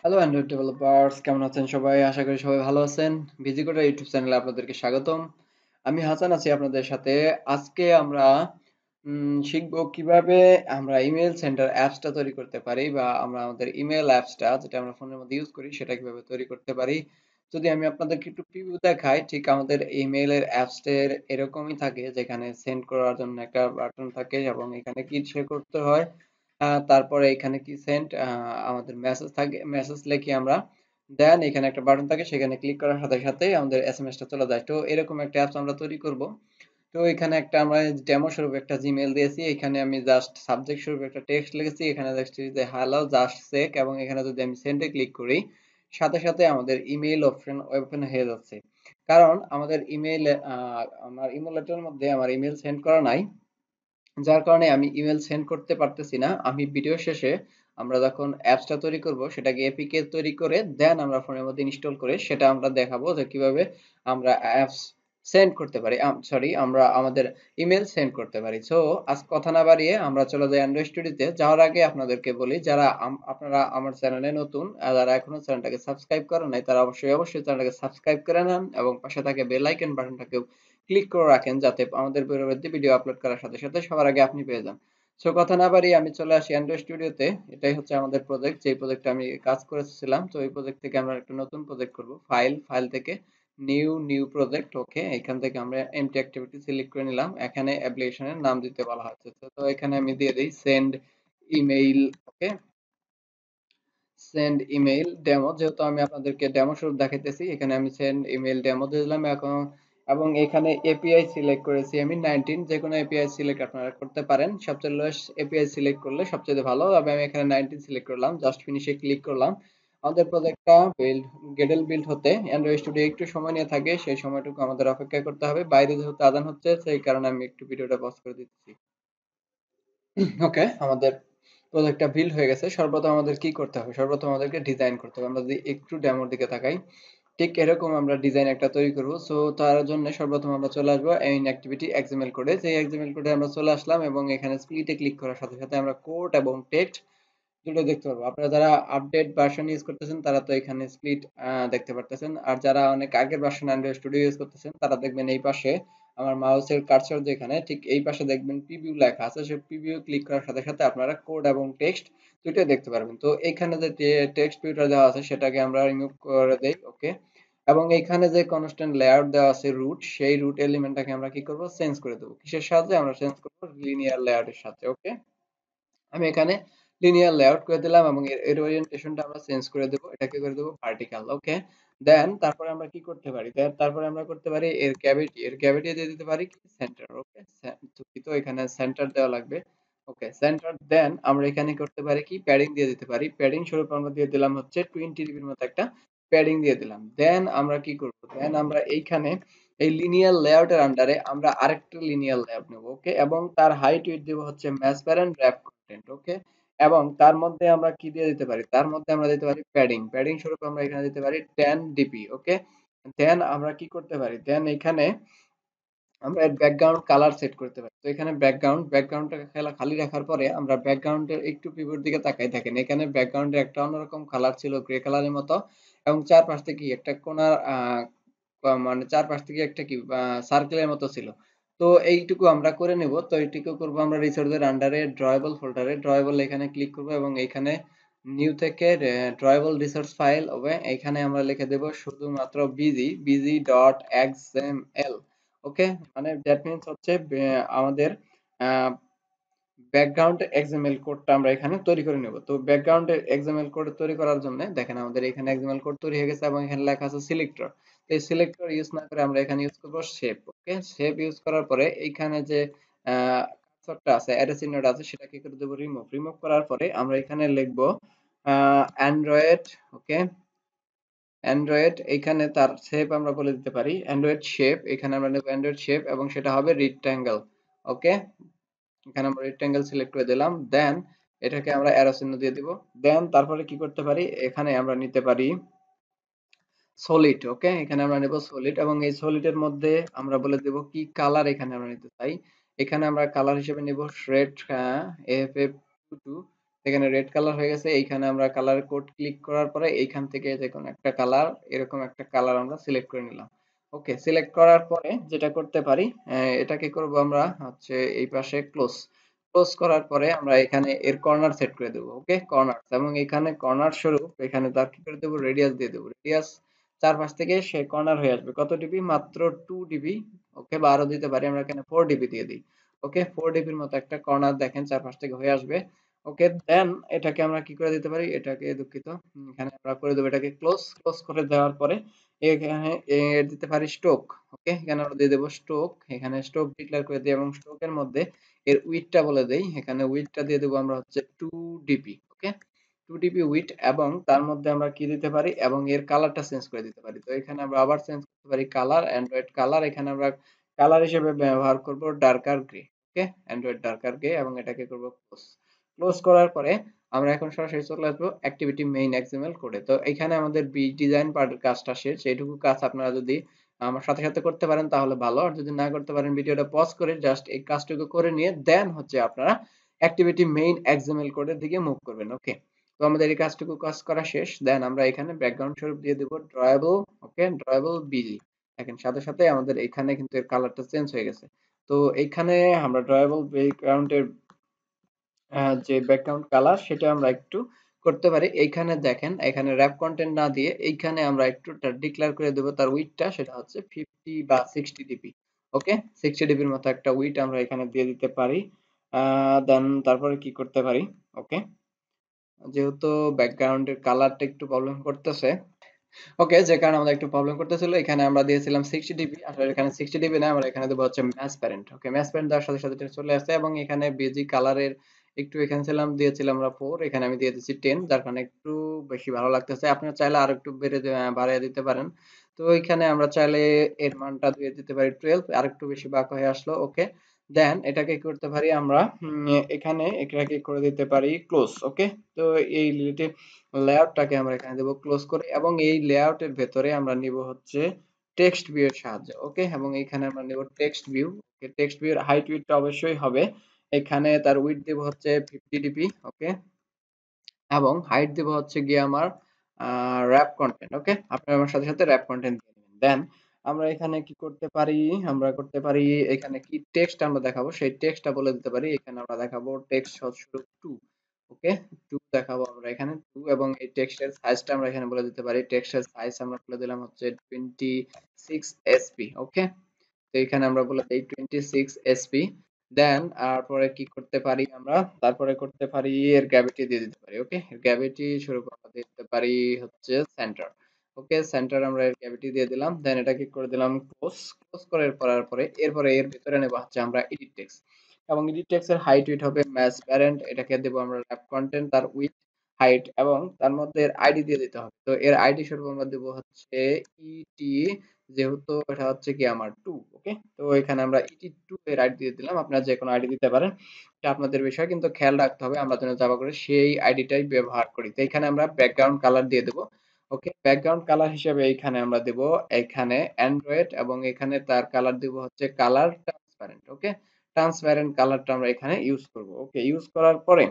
Hello Android developers, কেমন আছেন সবাই? আশা করি সবাই ভালো আছেন। ভিজিকোডা ইউটিউব চ্যানেলে আপনাদেরকে স্বাগতম। আমি হাসান আছি আপনাদের সাথে। আজকে আমরা শিখবো কিভাবে আমরা ইমেল সেন্টার অ্যাপসটা তৈরি করতে পারি, বা আমরা আমাদের ইমেল অ্যাপসটা যেটা আমরা ফোনের মধ্যে ইউজ করি সেটা কিভাবে তৈরি করতে পারি। যদি আমি আপনাদেরকে একটু প্রিভিউ দেখাই, ঠিক আমাদের ইমেলের অ্যাপসের এরকমই থাকে, যেখানে সেন্ড করার জন্য একটা বাটন থাকে এবং এখানে কি শেয়ার করতে হয়। তারপরে এখানে কি সেন্ড আমাদের মেসেজ থাকে, মেসেজ লিখে আমরা দেন এখানে একটা বাটন থাকে, সেখানে ক্লিক করার সাথে সাথে আমাদের এসএমএসটা চলে যায়। তো এরকম একটা অ্যাপস আমরা তৈরি করব। তো এখানে একটা আমরা ডেমো স্বরূপ একটা জিমেইল দিয়েছি। এখানে আমি জাস্ট সাবজেক্ট স্বরূপ একটা টেক্সট লিখেছি। এখানে দেখছি যে হ্যালো জাস্ট চেক, এবং এখানে যদি আমি সেন্ডে ক্লিক করি, সাথে সাথে আমাদের ইমেইল অপশন ওপেন হয়ে যাচ্ছে। কারণ আমাদের ইমেইলে আমার ইমেল লেটারের মধ্যে আমার ইমেল সেন্ড করা নাই, যার কারণে আমি ইমেল সেন্ড করতে পারতেছি না। আমি ভিডিও শেষে আমরা যখন অ্যাপসটা তৈরি করব, সেটাকে এপিকে তৈরি করে দেন আমরা ফোনের মধ্যে ইনস্টল করে সেটা আমরা দেখাবো যে কিভাবে আমরা অ্যাপস সেন্ড করতে পারি, সরি আমরা আমাদের ইমেল সেন্ড করতে পারি। সো আজ কথা না বাড়িয়ে আমরা চলে যাই অ্যান্ড্রয়েড স্টুডিওতে। যাওয়ার আগে আপনাদেরকে বলি, যারা আপনারা আমার চ্যানেলে নতুন, যারা এখনো চ্যানেলটাকে সাবস্ক্রাইব করেন নাই, তারা অবশ্যই চ্যানেলটাকে সাবস্ক্রাইব করে নেন এবং পাশে থাকে বেল আইকন বাটনটাকেও ক্লিক করে রাখেন, যাতে আমাদের পরবর্তী ভিডিও আপলোড করার সাথে সাথে সবার আগে আপনি পেয়ে যান। সো কথা না বাড়িয়ে আমি চলে আসি অ্যান্ড্রয়েড স্টুডিওতে। এটাই হচ্ছে আমাদের প্রজেক্ট, যে প্রজেক্টটা আমি কাজ করেছিলাম। তো এই প্রজেক্ট থেকে আমরা একটা নতুন প্রজেক্ট করব। ফাইল থেকে নিউ প্রজেক্ট। ওকে, এখান থেকে আমরা এমটি অ্যাক্টিভিটি সিলেক্ট করে নিলাম। এখানে অ্যাপ্লিকেশনের নাম দিতে বলা হচ্ছে। তো এখানে আমি দিয়ে দিই সেন্ড ইমেইল। ওকে, সেন্ড ইমেইল ডেমো, যেহেতু আমি আপনাদেরকে ডেমো স্বরূপ দেখাইতেছি, এখানে আমি সেন্ড ইমেইল ডেমো দিয়ে দিলাম এখন। এবং এখানে এপিআই সিলেক্ট করেছি আমি 19। যে কোনো এপিআই সিলেক্ট আপনারা করতে পারেন, সবচেয়ে লোয়েস্ট এপিআই সিলেক্ট করলে সবচেয়ে ভালো। তবে আমি এখানে 19 সিলেক্ট করলাম, জাস্ট ফিনিশে ক্লিক করলাম। আমাদের প্রজেক্টটা গেডেল বিল্ড হতে অ্যান্ড্রয়েড স্টুডিও একটু সময় নিয়ে থাকে, সেই সময়টুকু আমাদের অপেক্ষা করতে হবে। বাইরে যেহেতু আজান হচ্ছে, সেই কারণে আমি একটু ভিডিওটা পজ করে দিচ্ছি। ওকে, আমাদের প্রজেক্টটা বিল্ড হয়ে গেছে। সর্বপ্রথম আমাদের কি করতে হবে? সর্বপ্রথম আমাদেরকে ডিজাইন করতে হবে। আমরা যদি একটু ডেমোর দিকে তাকাই, ঠিক এরকম আমরা ডিজাইন একটা তৈরি করব। সো তার জন্য সর্বপ্রথম আমরা চলে আসবো মেইন অ্যাক্টিভিটি এক্সএমএল কোডে। সেই এক্সএমএল কোডে আমরা চলে আসলাম এবং এখানে স্প্লিটে ক্লিক করার সাথে সাথে আমরা কোড এবং টেক্সট দুটো দেখতে পারবো। আপনারা যারা আপডেট ভার্সন ইউজ করতেছেন তারা তো এখানে স্প্লিট দেখতে পারতেছেন, আর যারা অনেক আগের ভার্সন অ্যান্ড্রয়েড স্টুডিও ইউজ করতেছেন তারা দেখবেন এই পাশে আমার মাউসের কার্সর যেখানে, ঠিক এই পাশে দেখবেন প্রিভিউ লেখা আছে। সেই প্রিভিউ ক্লিক করার সাথে সাথে আপনারা কোড এবং টেক্সট দুটোই দেখতে পারবেন। তো এখানে যে টেক্সট ভিউটা দেওয়া আছে সেটাকে আমরা রিমুভ করে দেই। ওকে, এবং এখানে যে কনস্ট্যান্ট লেআউট দেওয়া আছে রুট, সেই রুট এলিমেন্টটাকে আমরা কি করব? চেঞ্জ করে দেবো। কিসের সাহায্যে? আমরা চেঞ্জ করব লিনিয়ার লেআউটের সাথে। ওকে, আমি এখানে লিনিয়ার লেআউট করে দিলাম এবং এর ওরিয়েন্টেশনটা আমরা চেঞ্জ করে দেব। এটাকে করে দেব ভার্টিক্যাল। ওকে, দেন তারপরে আমরা কি করতে পারি? তারপরে আমরা করতে পারি এর ক্যাভিটি দিয়ে দিতে পারি কি সেন্টার। ওকে, তো এখানে সেন্টার দেওয়া লাগবে। ওকে, সেন্টার। দেন আমরা এখানে করতে পারি কি প্যাডিং দিয়ে দিতে পারি। প্যাডিং স্বরূপ আমরা দিয়ে দিলাম হচ্ছে 20 ডিবির মতো একটা প্যাডিং দিয়ে দিলাম। দেন আমরা কি করব? দেন আমরা এইখানে এই লিনিয়ার লেআউটের আন্ডারে আমরা আরেকটা লিনিয়ার লেআউট নেব। ওকে, এবং তার হাইট উইডথ দেব হচ্ছে ম্যাচ প্যারেন্ট র‍্যাপ কন্টেন্ট। ওকে, এবং তার মধ্যে আমরা কি দিয়ে দিতে পারি? তার মধ্যে আমরা দিতে পারি প্যাডিং স্বরূপ আমরা এখানে দিতে পারি 10 ডিপি। ওকে, দেন আমরা কি করতে পারি? দেন এখানে আমরা এর ব্যাকগ্রাউন্ড কালার সেট করতে পারি। তো এখানে ব্যাকগ্রাউন্ডটাকে খালি রাখার পরে আমরা ব্যাকগ্রাউন্ডের একটু পিভট দিকে তাকাই, দেখেন এখানে ব্যাকগ্রাউন্ডের একটা অন্যরকম কালার ছিল, গ্রে কালারের মতো, এবং চারপাশ থেকে একটা কোণার মানে চারপাশ থেকে একটা কি সার্কেলের মতো ছিল। তো এইটুকু আমরা করে নেব। তো এইটুকু করব আমরা রিসোর্সের আন্ডারে ড্রয়েবল ফোল্ডারে। ড্রয়েবল এখানে ক্লিক করব এবং এইখানে নিউ থেকে ড্রয়েবল রিসোর্স ফাইল হবে। এখানে আমরা লিখে দেব শুধুমাত্র bg.xml। ওকে, মানে দ্যাট মিন্স হচ্ছে আমাদের ব্যাকগ্রাউন্ড এক্সএমএল কোডটা আমরা এখানে তৈরি করে নেব। তো ব্যাকগ্রাউন্ড এক্সএমএল কোড তৈরি করার জন্য দেখেন আমাদের এখানে এক্সএমএল কোড তৈরি হয়ে গেছে এবং এখানে লেখা আছে সিলেক্টর। তো এই সিলেক্টর ইউজ না করে আমরা এখানে ইউজ করব শেপ। ওকে, শেপ ইউজ করার পরে এইখানে যে কার্সরটা আছে, অ্যারো চিহ্নটা আছে, সেটা কি করে দেব? রিমুভ করার পরে আমরা এখানে লিখব অ্যান্ড্রয়েড। ওকে, অ্যান্ড্রয়েড, এখানে তার শেপ আমরা বলে দিতে পারি অ্যান্ড্রয়েড শেপ। এখানে আমরা নেব অ্যান্ড্রয়েড শেপ এবং সেটা হবে রেক্ট্যাঙ্গেল। ওকে, এখানে আমরা রেক্ট্যাঙ্গেল সিলেক্ট করে দিলাম। দেন এটাকে আমরা অ্যারো চিহ্ন দিয়ে দিব। দেন তারপরে কি করতে পারি? এখানে আমরা নিতে পারি সলিড। ওকে, এখানে আমরা নেব সলিড এবং এই সলিডের মধ্যে আমরা বলে দেব কি কালার এখানে আমরা নিতে চাই। এখানে আমরা কালার হিসেবে নেব রেড, এফএফ22। এখানে রেড কালার হয়ে গেছে। এইখানে আমরা কালার কোড ক্লিক করার পরে এইখান থেকে যে কোনো একটা কালার, এরকম একটা কালার আমরা সিলেক্ট করে নিলাম। ওকে, সিলেক্ট করার পরে যেটা করতে পারি, এটা কি করব আমরা হচ্ছে এই পাশে ক্লোজ। ক্লোজ করার পরে আমরা এখানে এর কর্নার সেট করে দেবো। ওকে, কর্নার, এবং এখানে কর্নার স্বরূপ এখানে তার কি করে দেবো, রেডিয়াস দিয়ে দেবো। রেডিয়াস চারপাশ থেকে সে কর্নার হয়ে আসবে কত ডিবি, মাত্র 2 ডিবি। ওকে, বা আরো দিতে পারি, আমরা এখানে 4 ডিবি দিয়ে দিই। ওকে, 4 ডিবির মতো একটা কর্নার দেখেন চারপাশ থেকে হয়ে আসবে। ওকে, দেন এটাকে আমরা কি করে দিতে পারি, এটাকে দুঃখিত, এখানে আমরা করে দেবো এটাকে ক্লোজ। ক্লোজ করে দেওয়ার পরে এখানে দিতে পারি স্টোক। ওকে, এখানে আমরা দিয়ে দেবো স্টোক। এখানে স্টোক ডিক্লেয়ার করে দিই এবং স্টোকের মধ্যে এর উইডথটা বলে দেই। এখানে উইডথটা দিয়ে দেবো আমরা হচ্ছে 2 ডিবি। ওকে, 2 ডিবি উইডথ, এবং তার মধ্যে আমরা কি দিতে পারি, এবং এর কালারটা চেঞ্জ করে দিতে পারি। তো এখানে আমরা আবার চেঞ্জ করতে পারি কালার, অ্যান্ড্রয়েড কালার। এখানে আমরা কালার হিসেবে ব্যবহার করব ডার্কার গ্রে। ওকে, অ্যান্ড্রয়েড ডার্কার গ্রে, এবং এটাকে করব ক্লোজ। ক্লোজ করার পরে আমরা এখন সরাসরি চলে আসবো অ্যাক্টিভিটি মেইন এক্সএমএল কোডে। তো এখানে আমাদের ডিজাইন পার্টের কাজটা শেষ। এইটুকু কাজ আপনারা যদি আমার সাথে সাথে করতে পারেন তাহলে ভালো, আর যদি না করতে পারেন ভিডিওটা পজ করে জাস্ট এই কাজটুকু করে নিয়ে দেন হচ্ছে আপনারা অ্যাক্টিভিটি মেইন এক্সএমএল কোডের দিকে মুভ করবেন। ওকে, তো আমাদের এই কাজটুকু কাজ করা শেষ। দেন আমরা এখানে ব্যাকগ্রাউন্ড স্বরূপ দিয়ে দেব ড্রয়েবল। ওকে, ড্রয়েবল বিজি। দেখেন সাথে সাথে আমাদের এখানে কিন্তু এর কালারটা চেঞ্জ হয়ে গেছে। তো এইখানে আমরা ড্রয়েবল ব্যাকগ্রাউন্ডের যে ব্যাকগ্রাউন্ড কালার সেটা আমরা একটু করতে পারি। এইখানে দেখেন, এখানে র‍্যাপ কন্টেন্ট না দিয়ে এইখানে আমরা একটু ডিক্লেয়ার করে দেব তার উইডথটা, সেটা হচ্ছে 50 বা 60 ডিবি। ওকে, 60 ডিবির মতো একটা উইডথ আমরা এখানে দিয়ে দিতে পারি। দেন তারপরে কি করতে পারি, ওকে, যেহেতু ব্যাকগ্রাউন্ডের কালারটা একটু প্রবলেম করতেছে, ওকে, যে কারণে আমাদের একটু প্রবলেম করতেছিল, এখানে আমরা দিয়েছিলাম 60 ডিবি। আসলে এখানে 60 ডিবি না, আমরা এখানে দেবো হচ্ছে ম্যাচ প্যারেন্ট। ওকে, ম্যাচ প্যারেন্ট দেওয়ার সাথে সাথে এটা চলে আসছে, এবং এখানে বেজিক কালারের একটু এখানে দিয়েছিলাম আমরা 4, এখানে আমি দিয়ে দিচ্ছি 10, যার কারণে একটু বেশি ভালো লাগতেছে। আপনারা চাইলে আরো একটু বাড়িয়ে দিতে পারেন। তো এখানে আমরা চাইলে এর মানটা দিয়ে দিতে পারি 12, আর একটু বেশি বাঁকা হয়ে আসলো। ওকে, দেন এটাকে কি করতে পারি আমরা, এখানে এটাকে করে দিতে পারি ক্লোজ। ওকে, তো এই রিলেটেড লেআউটটাকে আমরা এখানে দেব ক্লোজ করে, এবং এই লেআউটের ভেতরে আমরা নিব হচ্ছে টেক্সট ভিউ এর সাহায্যে। ওকে, এবং এখানে আমরা নেব টেক্সট ভিউ। ওকে, টেক্সট ভিউ এর হাইট উইডথটা অবশ্যই হবে, এখানে তার উইডথ দেব হচ্ছে 50 ডিপি। ওকে, এবং হাইট দেব হচ্ছে গিয়ে আমার র‍্যাপ কন্টেন্ট। ওকে, আপনি আমার সাথে সাথে র‍্যাপ কন্টেন্ট দিয়ে দিবেন। দেন আমরা এখানে কি করতে পারি, আমরা করতে পারি এখানে কি টেক্সট আমরা দেখাবো সেই টেক্সটটা বলে দিতে পারি। এখানে আমরা দেখাবো টেক্সট স্বরূপ 2। ওকে, 2 দেখাবো আমরা এখানে 2, এবং এই টেক্সটের সাইজটা আমরা এখানে বলে দিতে পারি। টেক্সটের সাইজ আমরা বলে দিলাম হচ্ছে 26 এসপি। ওকে, তো এখানে আমরা বলে দেই 26 এসপি। দেন তারপরে কি করতে পারি আমরা, তারপরে করতে পারি এর গ্র্যাভিটি দিয়ে দিতে পারি। ওকে, এর গ্র্যাভিটি স্বরূপ আমরা দিতে পারি হচ্ছে সেন্টার। ওকে, সেন্টার আমরা এর গ্র্যাভিটি দিয়ে দিলাম। দেন এটা কি করে দিলাম ক্লোজ। ক্লোজ করার পরে এরপরে এর ভিতরে নেব হচ্ছে আমরা এডিট টেক্সট, এবং এডিট টেক্সট এর হাইট উইডথ হবে ম্যাচ প্যারেন্ট। এটাকে দেব আমরা র‍্যাপ কন্টেন্ট, তার উইডথ, হাইট, এবং তার মধ্যে এর আইডি দিয়ে দিতে হবে। তো এর আইডি স্বরূপ আমরা দেব হচ্ছে ইটি, যেহেতু এটা হচ্ছে কি আমার 2। ওকে, তো এখানে আমরা ইটি2 এর আইডি দিয়ে দিলাম। আপনারা যে কোনো আইডি দিতে পারেন, এটা আপনাদের বিষয়, কিন্তু খেয়াল রাখতে হবে আমরা যেন জাভা করে সেই আইডিটাই ব্যবহার করি। তো এখানে আমরা ব্যাকগ্রাউন্ড কালার দিয়ে দেব। ওকে, ব্যাকগ্রাউন্ড কালার হিসেবে এইখানে আমরা দেব এখানে অ্যান্ড্রয়েড, এবং এখানে তার কালার দেব হচ্ছে কালার ট্রান্সপারেন্ট। ওকে, ট্রান্সপারেন্ট কালারটা আমরা এখানে ইউজ করব। ওকে, ইউজ করার পরে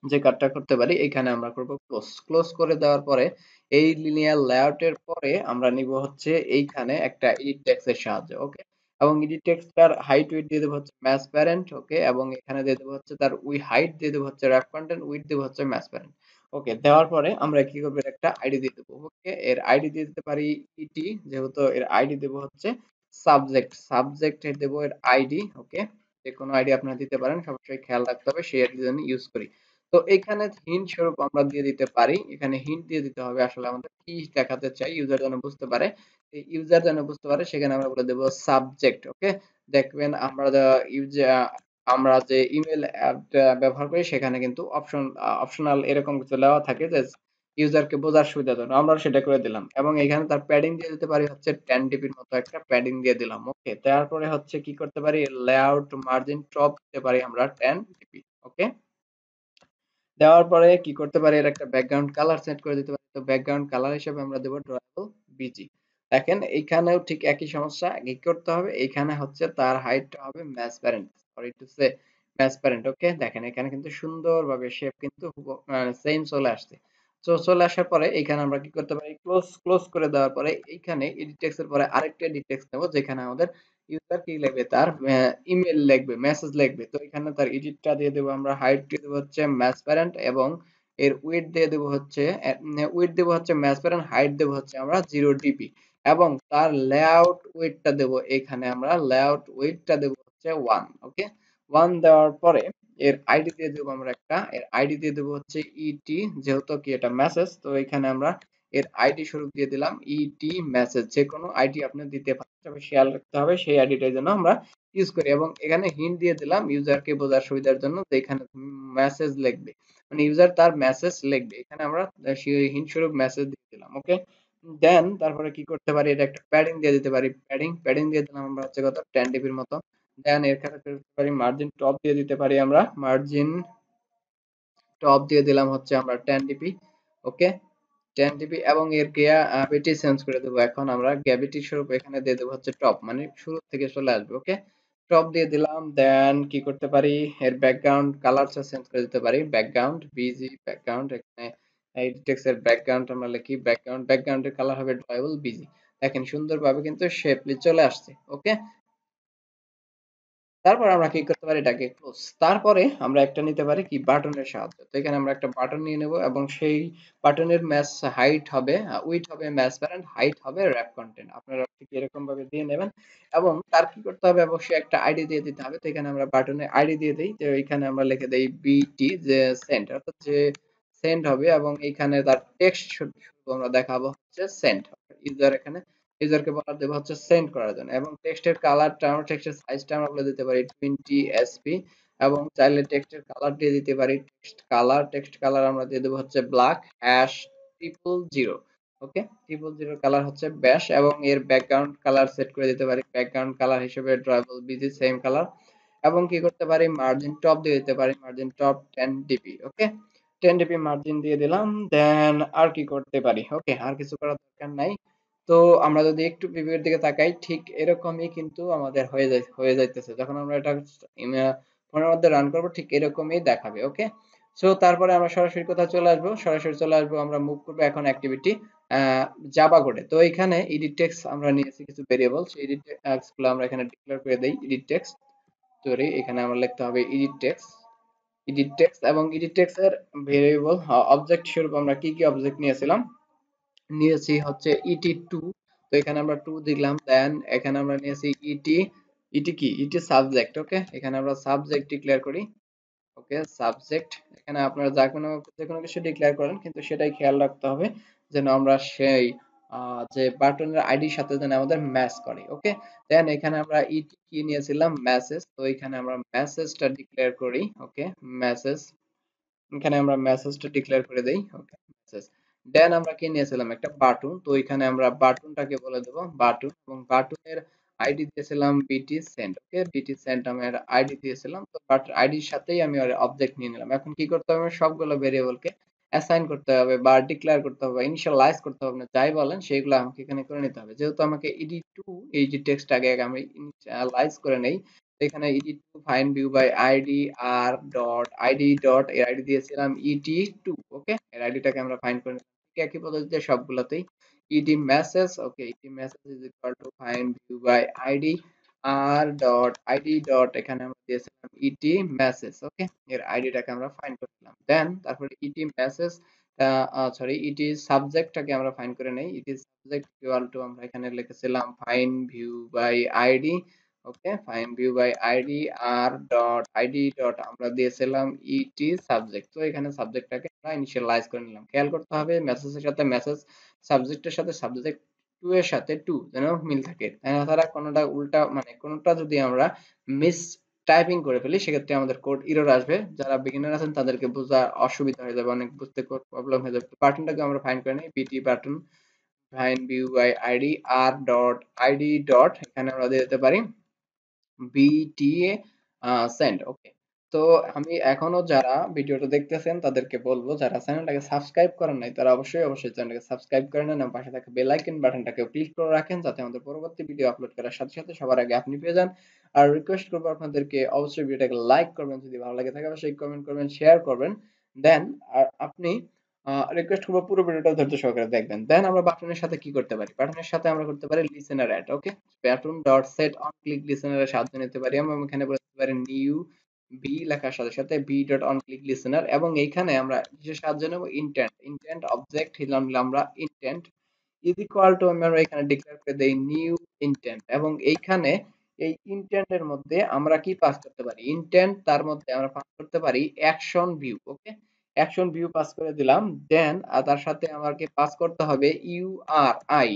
যে কাজটা করতে পারি, এখানে আমরা করব ক্লোজ। ক্লোজ করে দেওয়ার পরে এই লিনিয়ার লেআউটের পরে আমরা নিব হচ্ছে এইখানে একটা এডিট টেক্সট এর সাহায্যে। ওকে, এবং এডিট টেক্সটটার হাইট উইডথ দিয়ে দেব হচ্ছে ম্যাচ প্যারেন্ট। ওকে, এবং এখানে দিয়ে দেব হচ্ছে তার হাইট দিয়ে দেব হচ্ছে র‍্যাপ কন্টেন্ট, উইডথ দেব হচ্ছে ম্যাচ প্যারেন্ট। ওকে, দেওয়ার পরে আমরা কি করব, এর একটা আইডি দিয়ে দেব। ওকে, এর আইডি দিয়ে দিতে পারি ইটি, যেহেতু এর আইডি দেব হচ্ছে সাবজেক্ট। সাবজেক্ট এর দেব এর আইডি। ওকে, যে কোনো আইডি আপনারা দিতে পারেন, সবসময় খেয়াল রাখতে হবে সেই আইডি যেন ইউজ করি। তো এখানে হিন্ট স্বরূপ আমরা দিয়ে দিতে পারি, এখানে হিন্ট দিয়ে দিতে হবে আসলে আমাদের কি দেখাতে চাই, ইউজার যেন বুঝতে পারে। এই ইউজার যেন বুঝতে পারে সেখানে আমরা বলে দেব সাবজেক্ট। ওকে, দেখবেন আমরা আমরা যে ইমেল ব্যবহার করি সেখানে কিন্তু অপশনাল এরকম কিছু দেওয়া থাকে যে ইউজারকে বোঝার সুবিধার জন্য আমরা সেটা করে দিলাম, এবং এখানে তার প্যাডিং দিয়ে দিতে পারি হচ্ছে 10 ডিবির মতো একটা প্যাডিং দিয়ে দিলাম। ওকে, তারপরে হচ্ছে কি করতে পারি, লেআউট মার্জিন টপ দিতে পারি আমরা 10 ডিবি। ওকে, দেওয়ার পরে কি করতে পারি, এর একটা ব্যাকগ্রাউন্ড কালার সেট করে দিতে পারি। তো ব্যাকগ্রাউন্ড কালার হিসেবে আমরা দেব ড্রয়েবল বিজি। দেখেন এইখানেও ঠিক একই সমস্যা, কি করতে হবে, এইখানে হচ্ছে তার হাইটটা হবে match parent, sorry to say match parent. Okay, দেখেন এখানে কিন্তু সুন্দরভাবে শেপ কিন্তু সেম চলে আসছে। তো চলে আসার পরে এখানে আমরা কি করতে পারি, ক্লোজ ক্লোজ করে দেওয়ার পরে এইখানে এডিট টেক্সট এর পরে আরেকটা এডিট টেক্সট নেব, যেখানে আমাদের ইউজার কি লিখবে, তার ইমেল লিখবে, মেসেজ লিখবে। তো এখানে তার এডিটটা দিয়ে দেবো আমরা, হাইট দিয়ে দেবো হচ্ছে ম্যাচ প্যারেন্ট, এবং এর উইডথ দিয়ে দেবো হচ্ছে ম্যাচ প্যারেন্ট, হাইট দেবো হচ্ছে আমরা 0 dp, এবং তার লেআউট উইডথটা দেবো, এখানে আমরা লেআউট উইডথটা দেবো হচ্ছে 1। ওকে, 1 দেওয়ার পরে এর আইডি দিয়ে দেবো আমরা একটা, এর আইডি দিয়ে দেবো হচ্ছে ইটি, যেহেতু কি এটা মেসেজ, তো এখানে আমরা এর আইডি স্বরূপ দিয়ে দিলাম ইটি মেসেজ। যে কোনো আইডি আপনি দিতে পারেন, তবে খেয়াল রাখতে হবে সেই আইডিটার জন্য আমরা ইউজ করি। এবং এখানে হিন্ট দিয়ে দিলাম ইউজারকে বোঝার সুবিধার জন্য, যে এখানে মেসেজ লিখবে, মানে ইউজার তার মেসেজ লিখবে, এখানে আমরা হিন্ট স্বরূপ মেসেজ দিয়ে দিলাম। ওকে, দেন তারপরে কি করতে পারি, এটা একটা প্যাডিং দিয়ে দিতে পারি, প্যাডিং দিয়ে দিলাম আমরা হচ্ছে কত, 10 dp মতো। দেন এর ক্ষেত্রে করতে পারি মার্জিন টপ দিয়ে দিতে পারি আমরা, মার্জিন টপ দিয়ে দিলাম হচ্ছে আমরা 10 dp। ওকে, 10 dp, এবং এর গ্র্যাভিটি চেঞ্জ করে দেবো। এখন আমরা গ্র্যাভিটি স্বরূপ এখানে দিয়ে দেবো হচ্ছে টপ, মানে শুরু থেকে চলে আসবে। ওকে, টপ দিয়ে দিলাম। দেন কি করতে পারি, এর ব্যাকগ্রাউন্ড কালারটা চেঞ্জ করে দিতে পারি, ব্যাকগ্রাউন্ড বিজি ব্যাকগ্রাউন্ড, এখানে এই টেক্সট এর ব্যাকগ্রাউন্ড আমরা লিখি ব্যাকগ্রাউন্ডের কালার হবে ড্রয়েবল বিজি। দেখেন সুন্দরভাবে কিন্তু শেপলি চলে আসছে। ওকে, তারপর আমরা কি করতে পারি, এটাকে ক্লোজ। তারপরে আমরা একটা নিতে পারি কি, বাটনের সাহায্য। তো এখানে আমরা একটা বাটন নিয়ে নেব, এবং সেই বাটনের ম্যাচ হাইট হবে, উইডথ হবে ম্যাচ প্যারেন্ট, হাইট হবে র‍্যাপ কন্টেন্ট। আপনারা ঠিক এরকম ভাবে দিয়ে নেবেন, এবং তার কি করতে হবে, অবশ্যই একটা আইডি দিয়ে দিতে হবে। তো এখানে আমরা বাটনে আইডি দিয়ে দেই, তো এখানে আমরা লিখে দেই বিটি, যে সেন্ড, অর্থাৎ যে সেন্ড হবে, এবং এখানে তার টেক্সট শুধু আমরা দেখাবো হচ্ছে সেন্ড। ইউজার এখানে ইউজারকে বলা দেব হচ্ছে সেন্ড করার জন্য, এবং টেক্সটের কালারটা আমরা, টেক্সটের সাইজটা আমরা বলে দিতে পারি 20 sp, এবং চাইলে টেক্সটের কালার দিয়ে দিতে পারি টেক্সট কালার আমরা দিয়ে দেবো হচ্ছে ব্ল্যাক হ্যাশ 000। ওকে, 000 কালার হচ্ছে ব্যাশ, এবং এর ব্যাকগ্রাউন্ড কালার সেট করে দিতে পারি, ব্যাকগ্রাউন্ড কালার হিসেবে ড্রয়েবল বিজি সেম কালার। এবং কি করতে পারি, মার্জিন টপ দিয়ে দিতে পারি, মার্জিন টপ 10 dp। ওকে, 10 dp মার্জিন দিয়ে দিলাম। দেন আর কি করতে পারি, ওকে, আর কিছু করার দরকার নাই। তো আমরা যদি একটু প্রিভিউর দিকে তাকাই, ঠিক এরকমই কিন্তু আমাদের হয়ে যাইতেছে, যখন আমরা এটা ফোনের মধ্যে রান করব ঠিক এরকমই দেখাবে। ওকে, সো তারপরে আমরা সরাসরি কোথায় চলে আসবো, আমরা মুভ করবো এখন অ্যাক্টিভিটি জাভা কোডে। তো এখানে এডিট টেক্সট আমরা নিয়েছি কিছু ভেরিয়েবল, সেই এডিট টেক্সট গুলো আমরা এখানে ডিক্লেয়ার করে দেই। এডিট টেক্সট, সরি, এখানে আমরা লিখতে হবে এডিট টেক্সট, এবং এডিট টেক্সট এর ভেরিয়েবল অবজেক্ট স্বরূপ আমরা কি কি অবজেক্ট নিয়েছিলাম, নিয়েছি হচ্ছে ইটি2। তো এখানে আমরা 2 দিলাম। দেন এখানে আমরা নিয়েছি ইটি কি, ইটি সাবজেক্ট। ওকে, এখানে আমরা সাবজেক্ট ডিক্লেয়ার করি। ওকে, সাবজেক্ট, এখানে আপনারা যে কোনো কিছু ডিক্লেয়ার করেন, কিন্তু সেটাই খেয়াল রাখতে হবে যেন আমরা সেই যে বাটনের আইডির সাথে যেন আমাদের ম্যাচ করে। ওকে, দেন এখানে আমরা ইটি কি নিয়েছিলাম, মেসেজ। তো এখানে আমরা মেসেজটা ডিক্লেয়ার করি। ওকে, মেসেজ, এখানে আমরা মেসেজটা ডিক্লেয়ার করে দেই। ওকে, মেসেজ। দেন আমরা কি নিয়েছিলাম, একটা বাটন। তো এখানে আমরা বাটনটাকে বলে দেব বাটন, এবং বাটনের আইডি দিয়েছিলাম বিটি সেন্ড। ওকে, বিটি সেন্ড আমার আইডি দিয়েছিলাম। তো বাট আইডির সাথেই আমি অবজেক্ট নিয়ে নিলাম। এখন কি করতে হবে, সবগুলো ভেরিয়েবলকে অ্যাসাইন করতে হবে, বা ডিক্লেয়ার করতে হবে, ইনিশিয়ালাইজ করতে হবে, না যাই বলেন সেগুলো আমাকে এখানে করে নিতে হবে। যেহেতু আমাকে ইডি2 এই যে টেক্সট আগে আমি ইনিশিয়ালাইজ করে নেই, এখানে ইডি2 find view by ID R dot ID dot এর আইডি দিয়েছিলাম ইটি2। ওকে, এর আইডিটাকে আমরা ফাইন্ড করে নিলাম ঠিক একই পদ্ধতিতে সবগুলোতেই। ED message, okay, ED message is equal to find view by ID R dot ID dot, এখানে আমরা দিয়েছিলাম ইটি মেসেজ। ওকে, এর আইডিটাকে আমরা ফাইন্ড করে নিলাম। দেন তারপরে ইটি মেসেজ, সরি, ইটি সাবজেক্টটাকে আমরা ফাইন্ড করে নেই। ইটি সাবজেক্ট ইকুয়াল টু আমরা এখানে লিখেছিলাম find view by ID. Okay, find view by ID R dot ID dot আমরা দিয়েছিলাম ইটি সাবজেক্ট। তো এখানে সাবজেক্টটাকে আমরা ইনিশিয়ালাইজ করে নিলাম। খেয়াল করতে হবে মেসেজের সাথে মেসেজ, সাবজেক্টের সাথে সাবজেক্ট টু এর সাথে টু যেন মিল থাকে, তাছাড়া কোনোটা উল্টা, মানে কোনোটা যদি আমরা মিস টাইপিং করে ফেলি, সেক্ষেত্রে আমাদের কোড এরর আসবে। যারা বিগিনার আছেন তাদেরকে বোঝা অসুবিধা হয়ে যাবে, অনেক বুঝতে কোড প্রবলেম হয়ে যাবে। বাটনটাকে আমরা ফাইন্ড করে নিই, PT button find view by ID R dot ID dot, এখানে আমরা দিয়ে দিতে পারি বিটিএ সেন্ড। ওকে, তো আমি এখনো যারা ভিডিওটা দেখতেছেন তাদেরকে বলবো, যারা চ্যানেলটাকে সাবস্ক্রাইব করেন নাই তারা অবশ্যই চ্যানেলটাকে সাবস্ক্রাইব করে নেন এবং পাশে থাকা বেল আইকন বাটনটাকে ক্লিক করে রাখেন, যাতে আমাদের পরবর্তী ভিডিও আপলোড করার সাথে সাথে সবার আগে আপনি পেয়ে যান। আর রিকোয়েস্ট করবো আপনাদেরকে অবশ্যই ভিডিওটাকে লাইক করবেন, যদি ভালো লাগে থাকে অবশ্যই কমেন্ট করবেন, শেয়ার করবেন। দেন আর আপনি রিকোয়েস্ট করবো পুরো ভিডিওটা ধৈর্য সহকারে দেখবেন। দেন আমরা বাটনের সাথে কি করতে পারি, বাটনের সাথে আমরা করতে পারি listener add. Okay, button dot set on click লিসেনারের সাহায্য নিতে পারি আমরা। এখানে বলতে পারি নিউ বি লেখার সাথে সাথে B dot on click listener, এবং এইখানে আমরা কিসের সাহায্য নেব, ইন্টেন্ট। ইন্টেন্ট অবজেক্ট হিলাম আমরা ইন্টেন্ট ইজ ইকুয়াল টু, আমরা এখানে ডিক্লেয়ার করে দেই নিউ ইন্টেন্ট, এবং এইখানে এই ইন্টেন্ট এর মধ্যে আমরা কি পাস করতে পারি, ইন্টেন্ট তার মধ্যে আমরা পাস করতে পারি অ্যাকশন ভিউ। ওকে, অ্যাকশন ভিউ পাস করে দিলাম। দেন তার সাথে আমাকে পাস করতে হবে ইউআরআই,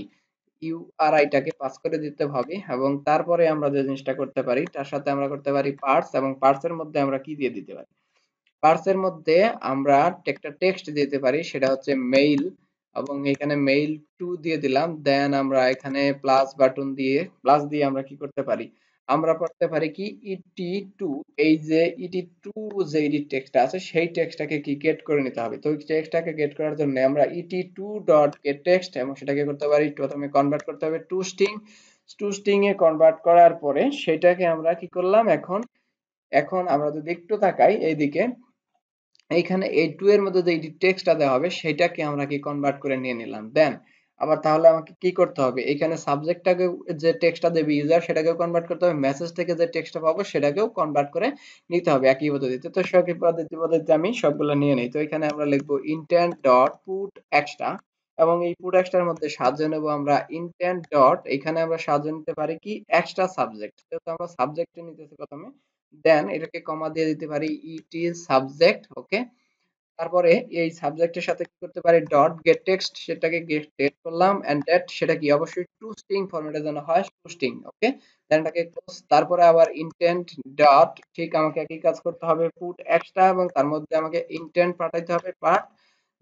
ইউআরআইটাকে পাস করে দিতে হবে, এবং তারপরে আমরা যে জিনিসটা করতে পারি তার সাথে আমরা করতে পারি পার্স, এবং পার্সের মধ্যে আমরা কি দিয়ে দিতে পারি, পার্সের মধ্যে আমরা একটা টেক্সট দিতে পারি, সেটা হচ্ছে মেইল, এবং এখানে মেইল টু দিয়ে দিলাম। দেন আমরা এখানে প্লাস দিয়ে আমরা কি করতে পারি, আমরা পড়তে পারি কি ইটি টু, এই যে ইটি টু যে এডিট টেক্সটটা আছে সেই টেক্সটটাকে কি গেট করে নিতে হবে। তো ওই টেক্সটটাকে গেট করার জন্য আমরা ইটি টু ডট গেট টেক্সট, এবং সেটাকে করতে পারি প্রথমে কনভার্ট করতে হবে টু স্ট্রিং। টু স্ট্রিং এ কনভার্ট করার পরে সেটাকে আমরা কি করলাম, এখন এখন আমরা যদি একটু তাকাই এইদিকে, এইখানে এই টু এর মধ্যে যে টেক্সটটা দেওয়া হবে সেটাকে আমরা কি কনভার্ট করে নিয়ে নিলাম। দেন আবার তাহলে আমাকে কি করতে হবে, এখানে সাবজেক্টটাকে যে টেক্সটটা দেবে ইউজার সেটাকেও কনভার্ট করতে হবে, মেসেজ থেকে যে টেক্সটটা পাবো সেটাকেও কনভার্ট করে নিতে হবে একই পদ্ধতিতে। তো সেই পদ্ধতিতে আমি সবগুলো নিয়ে নিই। তো এখানে আমরা লিখবো ইন্টেন্ট ডট পুট এক্সট্রা, এবং এই পুট এক্সট্রার মধ্যে সাজিয়ে নেব আমরা ইন্টেন্ট ডট, এখানে আমরা সাজিয়ে নিতে পারি কি এক্সট্রা সাবজেক্ট, যেহেতু আমরা সাবজেক্টে নিতেছি প্রথমে। দেন এটাকে কমা দিয়ে দিতে পারি ইট ইজ সাবজেক্ট। ওকে, তারপরে এই সাবজেক্টের সাথে কি করতে পারি, ডট গেট টেক্সট, সেটাকে গেট করলাম, এন্ড দ্যাট সেটা কি অবশ্যই টু স্ট্রিং ফরম্যাটে যেন হয়, টু স্ট্রিং। ওকে, দেন এটাকে ক্লোজ। তারপরে আবার ইন্টেন্ট ডট, ঠিক আমাকে একই কাজ করতে হবে, পুট এক্সট্রা, এবং তার মধ্যে আমাকে ইন্টেন্ট পাঠাইতে হবে পার্ট।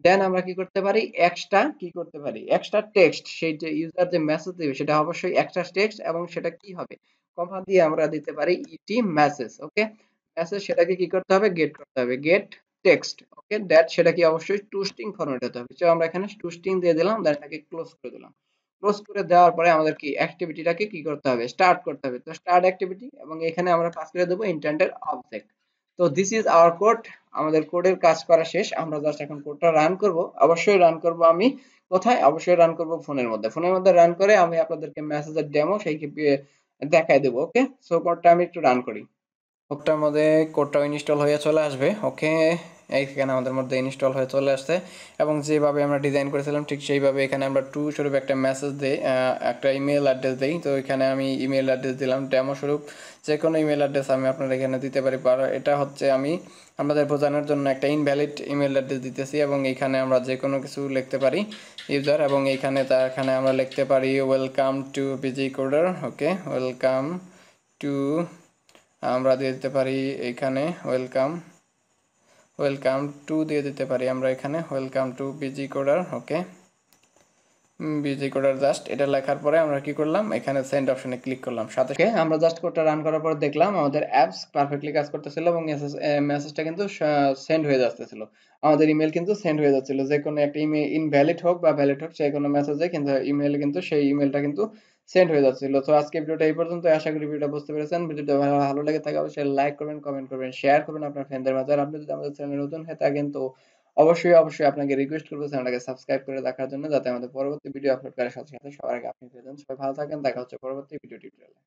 দেন আমরা কি করতে পারি, এক্সট্রা কি করতে পারি, এক্সট্রা টেক্সট, সেই যে ইউজার যে মেসেজ দিবে সেটা অবশ্যই এক্সট্রা টেক্সট, এবং সেটা কি হবে, কমা দিয়ে আমরা দিতে পারি ইটি মেসেজ। ওকে, মেসেজ সেটাকে কি করতে হবে, গেট করতে হবে, গেট টেক্সট। ওকে, দ্যাট সেটা কি অবশ্যই টু স্ট্রিং ফরম্যাট হতে হবে। তো আমরা এখানে টু স্ট্রিং দিয়ে দিলাম, দেন এটাকে ক্লোজ করে দিলাম। ক্লোজ করে দেওয়ার পরে আমাদের কি অ্যাক্টিভিটিটাকে কি করতে হবে, স্টার্ট করতে হবে। তো স্টার্ট অ্যাক্টিভিটি, এবং এখানে আমরা পাস করে দেবো ইন্টেন্ডেড অবজেক্ট। তো দিস ইজ আওয়ার কোড। আমাদের কোডের কাজ করা শেষ, আমরা জাস্ট এখন কোডটা রান করব। অবশ্যই রান করব আমি কোথায়, অবশ্যই রান করব ফোনের মধ্যে। ফোনের মধ্যে রান করে আমি আপনাদেরকে মেসেজের ডেমো সেই দেখাই দেবো। ওকে, সো কোডটা আমি একটু রান করি। কোডটার মধ্যে কোডটাও ইনস্টল হয়ে চলে আসবে। ওকে, এইখানে আমাদের মধ্যে ইনস্টল হয়ে চলে আসছে, এবং যেভাবে আমরা ডিজাইন করেছিলাম ঠিক সেইভাবে এখানে আমরা টু স্বরূপ একটা মেসেজ দিই, একটা ইমেল অ্যাড্রেস দিই। তো এখানে আমি ইমেল অ্যাড্রেস দিলাম ডেমো স্বরূপ, যে কোনো ইমেল অ্যাড্রেস আমি আপনারা এখানে দিতে পারি। এটা হচ্ছে আমি আমাদের বোঝানোর জন্য একটা ইনভ্যালিড ইমেল অ্যাড্রেস দিতেছি, এবং এখানে আমরা যে কোনো কিছু লিখতে পারি ইউজার, এবং এখানে আমরা লিখতে পারি welcome to PG coder. Okay, welcome to, আমরা দিয়ে দিতে পারি এখানে ওয়েলকাম, ওয়েলকাম টু দিয়ে দিতে পারি আমরা এখানে ওয়েলকাম টু বিজি কোডার। ওকে, বিজি কোডার, জাস্ট এটা লেখার পরে আমরা কি করলাম, এখানে সেন্ড অপশনে ক্লিক করলাম। সাথে আমরা জাস্ট কোডটা রান করার পর দেখলাম আমাদের অ্যাপস পারফেক্টলি কাজ করতেছিল, এবং মেসেজটা কিন্তু সেন্ড হয়ে যাচ্ছিল, আমাদের ইমেল কিন্তু সেন্ড হয়ে যাচ্ছিল। যে কোনো একটা ইমেল ইনভ্যালিড হোক বা ভ্যালিড হোক, যে কোনো মেসেজে কিন্তু ইমেল কিন্তু সেই ইমেলটা কিন্তু সেন্ড হয়ে যাচ্ছিল। তো আজকে ভিডিওটা এই পর্যন্ত, আশা করি ভিডিওটা বুঝতে পেরেছেন। ভিডিওটা ভালো লেগে থাকে অবশ্যই লাইক করবেন, কমেন্ট করবেন, শেয়ার করবেন আপনার ফ্রেন্ডদের মাঝে। আর আপনি যদি আমাদের চ্যানেলে নতুন হয়ে থাকেন তো অবশ্যই আপনাকে রিকোয়েস্ট করবো চ্যানেলটাকে সাবস্ক্রাইব করে রাখার জন্য, যাতে আমাদের পরবর্তী ভিডিও আপলোড করার সাথে সাথে সবার আগে আপনি পেয়ে যান। সবাই ভালো থাকেন, দেখা হচ্ছে পরবর্তী ভিডিও টিউটোরিয়ালে।